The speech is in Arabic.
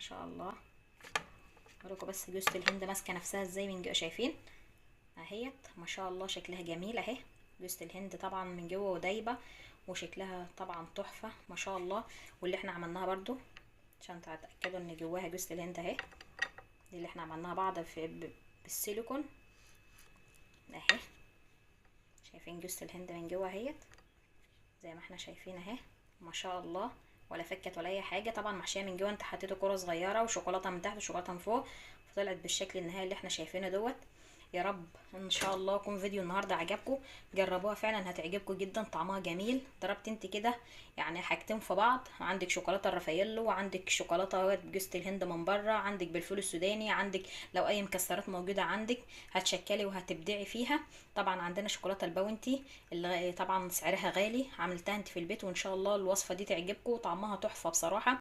شاء الله. اوريكم بس جوزة الهند ماسكه نفسها ازاي من جوه، شايفين اهيت ما شاء الله شكلها جميل اهي. جوزة الهند طبعا من جوه ودايبه وشكلها طبعا تحفه ما شاء الله. واللي احنا عملناها برضو عشان تتاكدوا ان جواها جوزة الهند اهي، دي اللي احنا عملناها بعض بالسيليكون اهي. شايفين جوزة الهند من جوه اهيت زي ما احنا شايفين اهي ما شاء الله، ولا فكت ولا اي حاجه. طبعا محشيه من جوه، انت حطيته كره صغيره وشوكولاته من تحت وشوكولاته من فوق، فطلعت بالشكل النهائي اللي احنا شايفينه دوت. يا رب ان شاء الله يكون فيديو النهارده عجبكم، جربوها فعلا هتعجبكم جدا، طعمها جميل. ضربت انت كده يعني حاجتين في بعض، عندك شوكولاته الرافاييلو وعندك شوكولاته بجوز الهند من بره، عندك بالفول السوداني، عندك لو اي مكسرات موجوده عندك هتشكلي وهتبدعي فيها. طبعا عندنا شوكولاته الباونتي اللي طبعا سعرها غالي، عملتها انت في البيت وان شاء الله الوصفه دي تعجبكم وطعمها تحفه بصراحه.